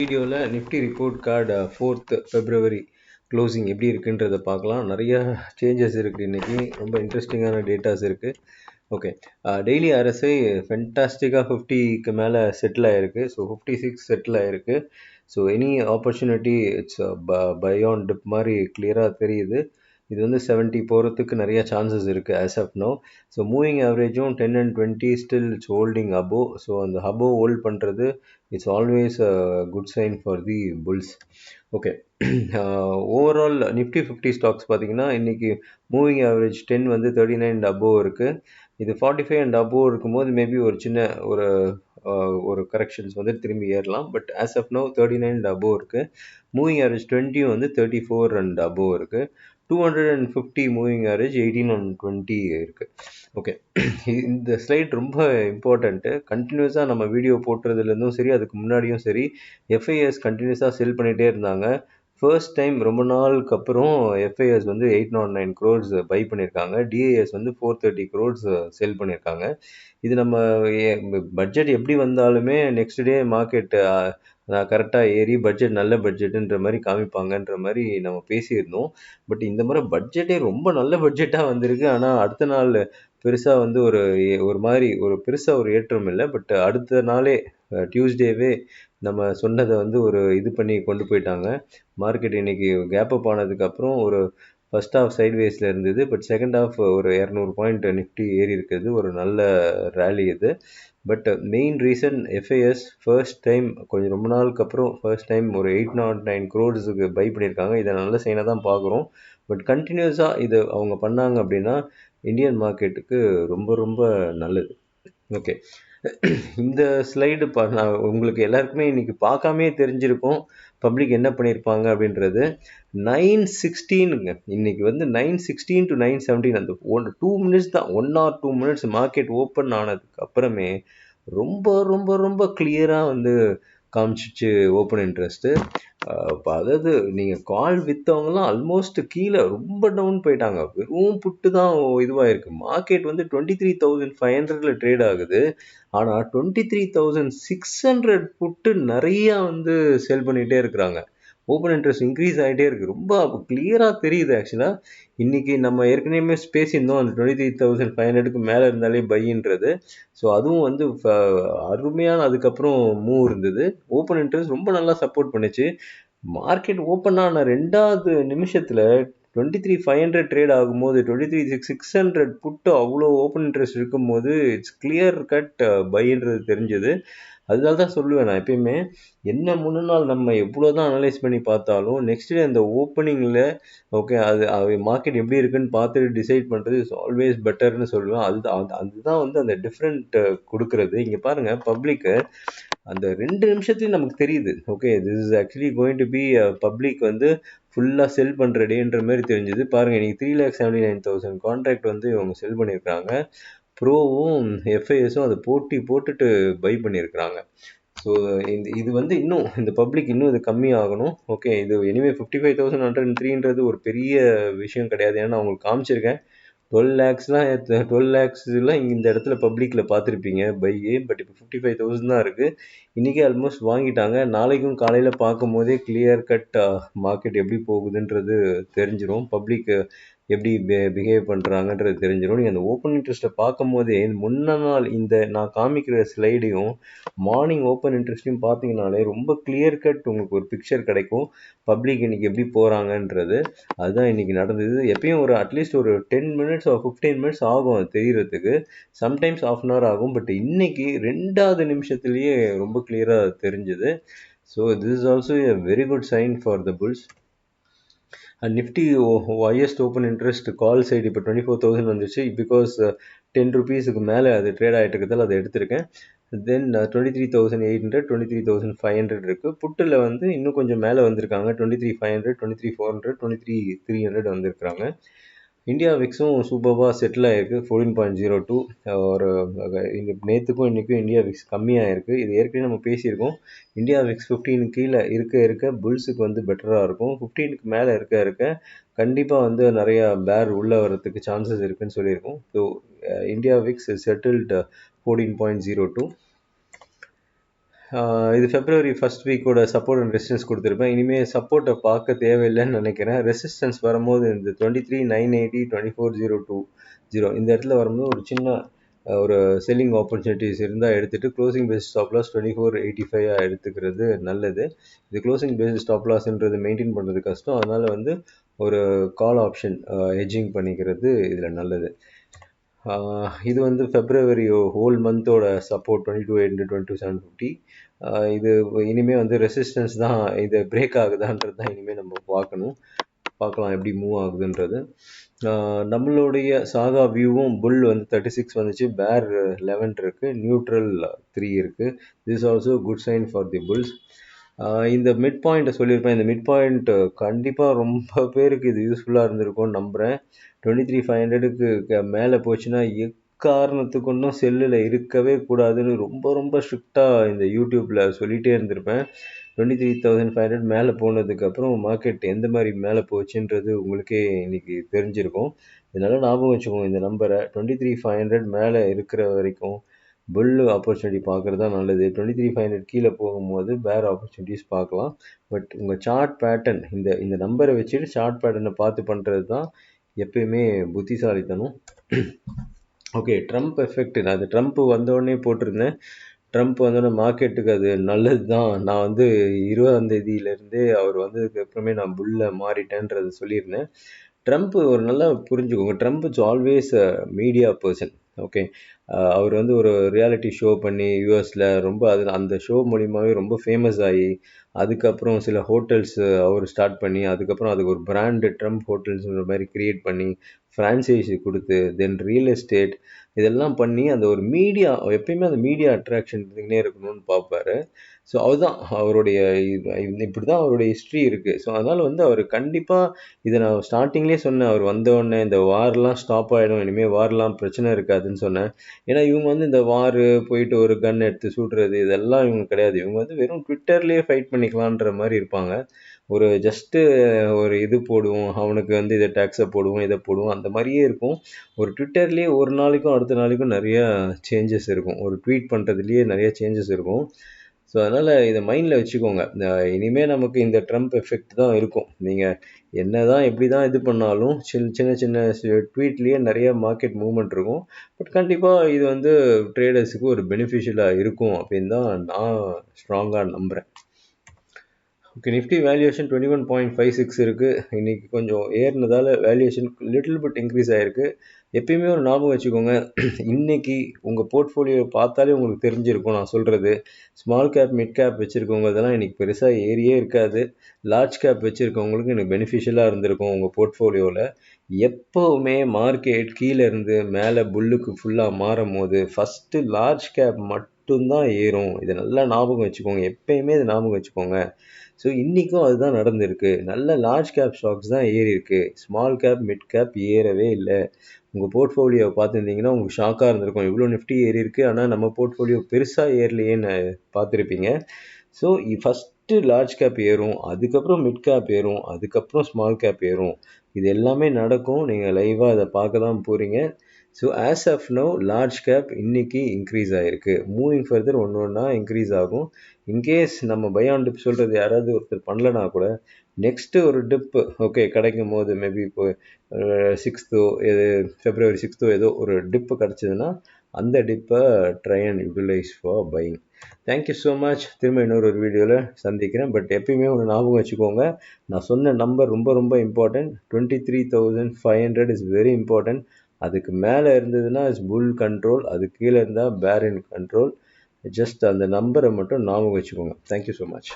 வீடியோவில் Nifty report card 4th February closing எப்படி இருக்குன்றதை பார்க்கலாம். நிறைய சேஞ்சஸ் இருக்குது. இன்றைக்கி ரொம்ப இன்ட்ரெஸ்டிங்கான டேட்டாஸ் இருக்குது. ஓகே, டெய்லி RSI ஃபென்டாஸ்டிக்காக 50க்கு மேலே செட்டில் ஆகிருக்கு. ஸோ 56 செட்டில் ஆகிருக்கு. So any opportunity it's buy on dip மாதிரி கிளியராக தெரியுது. இது வந்து 70 போகிறதுக்கு நிறைய சான்சஸ் இருக்குது as of now. So moving ஆவரேஜும் 10 and 20 still it's holding above. So அந்த அபோவ் ஹோல்ட் பண்ணுறது it's always a good sign for the bulls. Okay, overall Nifty 50 stocks பார்த்தீங்கன்னா இன்றைக்கி மூவிங் ஆவரேஜ் 10 வந்து 39 and above இருக்குது. இது 45 and above இருக்கும்போது maybe ஒரு சின்ன ஒரு கரெக்ஷன்ஸ் வந்து திரும்பி ஏறலாம். But as of now 39 and above இருக்குது. மூவிங் ஆவரேஜ் 20 வந்து 34 and above இருக்குது. 250 மூவிங் ஆவரேஜ் 18 and 20 இருக்குது. ஓகே, இந்த ஸ்லைட் ரொம்ப இம்பார்ட்டண்ட்டு. கண்டினியூஸாக நம்ம வீடியோ போட்டுறதுலேருந்தும் சரி, அதுக்கு முன்னாடியும் சரி, FIS கண்டினியூஸாக செல் பண்ணிகிட்டே இருந்தாங்க. ஃபர்ஸ்ட் டைம் ரொம்ப நாளுக்கு அப்புறம் FIS வந்து 809 crores பை பண்ணியிருக்காங்க. DIS வந்து 430 crores செல் பண்ணியிருக்காங்க. இது நம்ம பட்ஜெட் எப்படி வந்தாலுமே நெக்ஸ்ட் டே மார்க்கெட் கரெக்டாக ஏறி பட்ஜெட் நல்ல பட்ஜெட்டுன்ற மாதிரி காமிப்பாங்கன்ற மாதிரி நம்ம பேசியிருந்தோம். பட் இந்த முறை பட்ஜெட்டே ரொம்ப நல்ல பட்ஜெட்டாக வந்திருக்கு. ஆனால் அடுத்த நாள் பெருசாக வந்து ஒரு மாதிரி பெருசாக ஒரு ஏற்றம் இல்லை. பட் அடுத்த நாளே டியூஸ்டேவே நம்ம சொன்னதை வந்து இது பண்ணி கொண்டு போயிட்டாங்க. மார்க்கெட் இன்னைக்கு கேப் அப் ஆனதுக்கப்புறம் ஃபர்ஸ்ட் ஹாஃப் சைட்வேஸில் இருந்தது. பட் செகண்ட் ஹாஃப் ஒரு 200 பாயிண்ட் நிஃப்டி ஏறி இருக்கிறது ஒரு நல்ல ரேலி இது. But main reason FIS first time கொஞ்சம் ரொம்ப நாளுக்கு அப்புறம் ஃபர்ஸ்ட் டைம் ஒரு 809 crores பை பண்ணியிருக்காங்க. இதை நல்ல சைனாக தான் பார்க்குறோம். பட் கண்டினியூஸாக இது அவங்க பண்ணாங்க அப்படின்னா இந்தியன் மார்க்கெட்டுக்கு ரொம்ப ரொம்ப நல்லது. ஓகே, இந்த ஸ்லைடு நான் உங்களுக்கு எல்லாருக்குமே இன்னைக்கு பார்க்காமே தெரிஞ்சிருக்கும் பப்ளிக் என்ன பண்ணியிருப்பாங்க அப்படின்றது. 9:16 இன்னைக்கு வந்து 9:16 to 9:17 அந்த 2 minutes தான், 1 or 2 minutes மார்க்கெட் ஓப்பன் ஆனதுக்கு அப்புறமே ரொம்ப ரொம்ப ரொம்ப கிளியராக வந்து காமிச்சிச்சு ஓப்பன் இன்ட்ரெஸ்ட்டு. அதாவது நீங்கள் கால் விற்றவங்கலாம் ஆல்மோஸ்ட் கீழே ரொம்ப டவுன் போயிட்டாங்க. வெறும் புட்டு தான் இதுவாக இருக்குது. மார்க்கெட் வந்து 23,500 ட்ரேட் ஆகுது. ஆனால் 23,600 புட்டு நிறையா வந்து செல் பண்ணிகிட்டே இருக்கிறாங்க. ஓப்பன் இன்ட்ரெஸ்ட் இன்க்ரீஸ் ஆகிட்டே இருக்குது. ரொம்ப கிளியராக தெரியுது. ஆக்சுவலாக இன்றைக்கி நம்ம ஏற்கனவே பேசியிருந்தோம் அந்த 23,500க்கு மேலே இருந்தாலே பையின்றது. ஸோ அதுவும் வந்து அருமையான அதுக்கப்புறம் மூவ் இருந்தது. ஓப்பன் இன்ட்ரெஸ்ட் ரொம்ப நல்லா சப்போர்ட் பண்ணிச்சு. மார்க்கெட் ஓப்பன் ஆன 2வது நிமிஷத்தில் 23,500 ட்ரேட் ஆகும்போது 23,600 புட்டு அவ்வளோ ஓப்பன் இன்ட்ரெஸ்ட் இருக்கும்போது இட்ஸ் கிளியர் கட் பைன்றது தெரிஞ்சது. அதனால தான் சொல்லுவேன் நான் எப்பயுமே, என்ன முன்ன நாள் நம்ம எவ்வளோ தான் அனலைஸ் பண்ணி பார்த்தாலும் நெக்ஸ்ட் டே அந்த ஓப்பனிங்கில் ஓகே அது மார்க்கெட் எப்படி இருக்குன்னு பார்த்துட்டு டிசைட் பண்ணுறது இஸ் ஆல்வேஸ் பெட்டர்னு சொல்லுவேன். அதுதான் வந்து அந்த டிஃப்ரெண்ட் கொடுக்கறது. இங்கே பாருங்கள், பப்ளிக்கு அந்த 2 நிமிஷத்துலையும் நமக்கு தெரியுது. Okay, this is actually going to be public வந்து ஃபுல்லாக செல் பண்ணுற டேன்ற மாதிரி தெரிஞ்சுது. பாருங்கள், இன்றைக்கி 3,79,000 கான்ட்ராக்ட் வந்து இவங்க செல் பண்ணியிருக்காங்க. ப்ரோவும் FISம் அதை போட்டுட்டு பை பண்ணியிருக்கிறாங்க. ஸோ இது வந்து இன்னும் இந்த பப்ளிக் இன்னும் இது கம்மியாகணும். ஓகே, இது எனிவே 55,103ன்றது ஒரு பெரிய விஷயம் கிடையாது. ஏன்னா நான் உங்களுக்கு காமிச்சிருக்கேன் 12 lakhsலாம் இந்த இடத்துல பப்ளிக்கில் பார்த்துருப்பீங்க பையே. பட் இப்போ 55,000 தான் இருக்குது. இன்றைக்கே ஆல்மோஸ்ட் வாங்கிட்டாங்க. நாளைக்கும் காலையில் பார்க்கும் போதே கிளியர் கட் மார்க்கெட் எப்படி போகுதுன்றது தெரிஞ்சிடும். பப்ளிக் எப்படி பிஹேவ் பண்ணுறாங்கன்றது தெரிஞ்சிடும். நீங்கள் அந்த ஓப்பன் இன்ட்ரெஸ்ட்டை பார்க்கும் போதே முன்ன நாள் இந்த நான் காமிக்கிற ஸ்லைடையும் மார்னிங் ஓப்பன் இன்ட்ரெஸ்ட்டையும் பார்த்தீங்கனாலே ரொம்ப கிளியர் கட் உங்களுக்கு ஒரு பிக்சர் கிடைக்கும். பப்ளிக் இன்றைக்கி எப்படி போகிறாங்கன்றது அதுதான் இன்றைக்கி நடந்தது. எப்பயும் அட்லீஸ்ட் ஒரு 10 minutes or 15 minutes ஆகும் அது தெரியறதுக்கு. சம்டைம்ஸ் ½ hour ஆகும். பட் இன்னைக்கு 2வது நிமிஷத்துலேயே ரொம்ப கிளியராக தெரிஞ்சுது. So this is also a very good sign for the bulls. Nifty highest open interest call side இப்போ 24,000 வந்துச்சு. பிகாஸ் 10 rupeesக்கு மேலே அது ட்ரேட் ஆகிட்டு இருக்கிறதால அதை எடுத்திருக்கேன். தென் 23,800 23,500 இருக்குது. புட்டில் வந்து இன்னும் கொஞ்சம் மேலே வந்திருக்காங்க. 23,500 23,400 23,300 வந்திருக்கிறாங்க. இந்தியா விக்ஸும் சூப்பராக செட்டில் ஆகிருக்கு 14.02. ஒரு நேற்றுக்கும் இன்றைக்கும் இந்தியா விக்ஸ் கம்மியாக இருக்குது. இது ஏற்கனவே நம்ம பேசியிருக்கோம். இந்தியா விக்ஸ் 15 கீழே இருக்க புல்ஸுக்கு வந்து பெட்டராக இருக்கும். 15க்கு மேலே இருக்க கண்டிப்பாக வந்து நிறையா பேர் உள்ளே வரத்துக்கு சான்சஸ் இருக்குதுன்னு சொல்லியிருக்கோம். So India VIX settled 14.02. இது ஃபெப்ரவரி ஃபர்ஸ்ட் வீக்கோட சப்போர்ட் அண்ட் ரெசிஸ்டன்ஸ் கொடுத்துருப்பேன். இனிமேல் சப்போர்ட்டை பார்க்க தேவையில்லைன்னு நினைக்கிறேன். ரெசிஸ்டன்ஸ் வரும்போது இந்த 23,980 24,020 இந்த இடத்துல வரும்போது ஒரு சின்ன ஒரு செல்லிங் ஆப்பர்ச்சுனிட்டிஸ் இருந்தால் எடுத்துகிட்டு க்ளோசிங் பேஸ் ஸ்டாப் லாஸ் 2485 எடுத்துக்கிறது நல்லது. இது க்ளோசிங் பேஸ் ஸ்டாப் லாஸ்ன்றது மெயின்டைன் பண்ணுறது கஷ்டம். அதனால் வந்து ஒரு கால் ஆப்ஷன் ஹெட்ஜிங் பண்ணிக்கிறது இதில் நல்லது. இது வந்து ஃபெப்ரவரி ஹோல் மந்தோட சப்போர்ட் 22,800 2750. இது இனிமேல் வந்து ரெசிஸ்டன்ஸ் தான். இது பிரேக் ஆகுதான்றது தான் இனிமேல் நம்ம பார்க்கலாம் எப்படி மூவ் ஆகுதுன்றது. நம்மளுடைய சாகா வியூவும் புல் வந்து 36 வந்துச்சு, பேர் 11 இருக்குது, நியூட்ரல் 3 இருக்குது. This also good sign for the bulls. இந்த மிட் பாயிண்ட்டை சொல்லியிருப்பேன். இந்த மிட் பாயிண்ட் கண்டிப்பாக ரொம்ப பேருக்கு இது யூஸ்ஃபுல்லாக இருந்திருக்கும்னு நம்புகிறேன். 23,500க்கு மேலே போச்சுன்னா எக்காரணத்துக்கு ஒன்றும் செல்லில் இருக்கவே கூடாதுன்னு ரொம்ப ரொம்ப ஸ்ட்ரிக்டாக இந்த யூடியூப்பில் சொல்லிகிட்டே இருந்திருப்பேன். 23,500 மேலே போனதுக்கப்புறம் மார்க்கெட் எந்த மாதிரி மேலே போச்சுன்றது உங்களுக்கே இன்றைக்கி தெரிஞ்சிருக்கும். இதனால் ஞாபகம் வச்சுக்கோங்க இந்த நம்பரை. 23,500 மேலே இருக்கிற வரைக்கும் புல் ஆப்பர்ச்சுனிட்டி பார்க்குறது தான் நல்லது. 23,500 கீழே போகும்போது பேர் ஆப்பர்ச்சுனிட்டிஸ் பார்க்கலாம். பட் உங்கள் சார்ட் பேட்டர்ன் இந்த நம்பரை வச்சுட்டு சார்ட் பேட்டர்னை பார்த்து பண்ணுறது தான் எப்பயுமே புத்திசாலித்தனம். Okay, Trump effect. நான் அது ட்ரம்ப் வந்தோடனே போட்டிருந்தேன். ட்ரம்ப் வந்தோடனே மார்க்கெட்டுக்கு அது நல்லது தான். நான் வந்து 20ஆம் தேதியிலேருந்தே அவர் வந்ததுக்கு அப்புறமே நான் புல்ல மாறிட்டேன்றது சொல்லியிருந்தேன். ட்ரம்ப் ஒரு நல்லா புரிஞ்சுக்கோங்க. Trump is always a media person. Okay, அவர் வந்து ஒரு ரியாலிட்டி ஷோ பண்ணி யூஎஸில் ரொம்ப அந்த ஷோ மூலியமாகவே ரொம்ப ஃபேமஸ் ஆகி அதுக்கப்புறம் சில ஹோட்டல்ஸ் அவர் ஸ்டார்ட் பண்ணி அதுக்கப்புறம் அதுக்கு ஒரு பிராண்டு ட்ரம்ப் ஹோட்டல்ஸ்ன்ற மாதிரி க்ரியேட் பண்ணி ஃப்ரான்ச்சைஸி கொடுத்து தென் ரியல் எஸ்டேட் இதெல்லாம் பண்ணி அந்த ஒரு மீடியா எப்பயுமே அந்த மீடியா அட்ராக்ஷன் இருந்துக்கினே இருக்கணும்னு பார்ப்பாரு. ஸோ அதுதான் அவருடைய இப்படி தான் அவருடைய ஹிஸ்ட்ரி இருக்குது. ஸோ அதனால் வந்து அவர் கண்டிப்பாக இதை நான் ஸ்டார்டிங்லேயே சொன்னேன். அவர் வந்தோடனே இந்த வார்லாம் ஸ்டாப் ஆகிடும், இனிமேல் வார்லாம் பிரச்சனை இருக்காதுன்னு சொன்னேன். ஏன்னா இவங்க வந்து இந்த வார் போயிட்டு ஒரு கன் எடுத்து சுடுறது இதெல்லாம் இவங்க கிடையாது. இவங்க வந்து வெறும் ட்விட்டர்லேயே ஃபைட் பண்ணிக்கலான்ற மாதிரி இருப்பாங்க. ஒரு ஜஸ்ட்டு ஒரு இது போடுவோம், அவனுக்கு வந்து இதை டேக்ஸை போடுவோம், இதை போடுவோம், அந்த மாதிரியே இருக்கும். ஒரு ட்விட்டர்லேயே ஒரு நாளைக்கும் அடுத்த நாளைக்கும் நிறையா சேஞ்சஸ் இருக்கும். ஒரு ட்வீட் பண்ணுறதுலேயே நிறைய சேஞ்சஸ் இருக்கும். ஸோ அதனால் இதை மைண்டில் வச்சுக்கோங்க. இனிமேல் நமக்கு இந்த ட்ரம்ப் எஃபெக்ட் தான் இருக்கும். நீங்கள் என்ன தான் எப்படி தான் இது பண்ணாலும் சின்ன சின்ன ட்வீட்லேயே நிறைய மார்க்கெட் மூவ்மெண்ட் இருக்கும். பட் கண்டிப்பாக இது வந்து ட்ரேடர்ஸுக்கு ஒரு பெனிஃபிஷியலாக இருக்கும் அப்படின்னு தான் நான் ஸ்ட்ராங்காக நம்புகிறேன். ஓகே, நிஃப்டி வேல்யூவேஷன் 21.56 இருக்குது. இன்றைக்கி கொஞ்சம் ஏறினதால் வேல்யூவேஷன் லிட்டில் பிட் இன்க்ரீஸ் ஆகிருக்கு. எப்பயுமே ஒரு ஞாபகம் வச்சுக்கோங்க, இன்றைக்கி உங்கள் போர்ட்ஃபோலியோ பார்த்தாலே உங்களுக்கு தெரிஞ்சிருக்கும் நான் சொல்கிறது. ஸ்மால் கேப் மிட் கேப் வச்சுருக்கவங்க இதெல்லாம் இன்றைக்கி பெருசாக ஏறியே இருக்காது. லார்ஜ் கேப் வச்சுருக்கவங்களுக்கு எனக்கு பெனிஃபிஷியலாக இருந்திருக்கும் உங்கள் போர்ட்ஃபோலியோவில். எப்போவுமே மார்க்கெட் கீழே இருந்து மேலே புல்லுக்கு ஃபுல்லாக மாறும் போது ஃபஸ்ட்டு லார்ஜ் கேப் மட்டும்தான் ஏறும். இதை நல்லா ஞாபகம் வச்சுக்கோங்க. எப்பயுமே இதை ஞாபகம் வச்சுக்கோங்க. ஸோ இன்றைக்கும் அதுதான் நடந்திருக்கு. நல்ல லார்ஜ் கேப் ஸ்டாக்ஸ் தான் ஏறி இருக்குது. ஸ்மால் கேப் மிட் கேப் ஏறவே இல்லை. உங்கள் போர்ட்ஃபோலியோவை பார்த்துருந்தீங்கன்னா உங்களுக்கு ஷாக்காக இருந்திருக்கும். இவ்வளோ நிஃப்டி ஏறி இருக்குது, ஆனால் நம்ம போர்ட்ஃபோலியோ பெருசாக ஏறலையேன்னு பார்த்துருப்பீங்க. ஸோ ஃபஸ்ட்டு லார்ஜ் கேப் ஏறும், அதுக்கப்புறம் மிட் கேப் ஏறும், அதுக்கப்புறம் ஸ்மால் கேப் ஏறும். இது எல்லாமே நடக்கும். நீங்கள் லைவாக அதை பார்க்க தான் போகிறீங்க. So as of now large gap இன்றைக்கி இன்க்ரீஸ் ஆகிருக்கு. மூவிங் ஃபர்தர் ஒன்று ஒன்றா இன்க்ரீஸ் ஆகும். இன்கேஸ் நம்ம பை ஆன் டிப் சொல்கிறது யாராவது ஒருத்தர் பண்ணலனா கூட நெக்ஸ்ட்டு ஒரு டிப்பு ஓகே கிடைக்கும் போது மேபி இப்போ 6th ஃபெப்ரவரி 6th ஏதோ ஒரு டிப்பு கிடச்சிதுன்னா அந்த டிப்பை try and utilize for buying. Thank you so much. திரும்ப இன்னொரு வீடியோவில் சந்திக்கிறேன். பட் எப்பயுமே ஒன்று ஞாபகம் வச்சுக்கோங்க, நான் சொன்ன நம்பர் ரொம்ப ரொம்ப இம்பார்ட்டன்ட். 23,500 is very important. அதுக்கு மேலே இருந்ததுன்னா இட்ஸ் புல் கண்ட்ரோல், அது கீழே இருந்தால் பேர் இன் கண்ட்ரோல். ஜஸ்ட் அந்த நம்பரை மட்டும் ஞாபகம் வச்சுக்கோங்க. Thank you so much.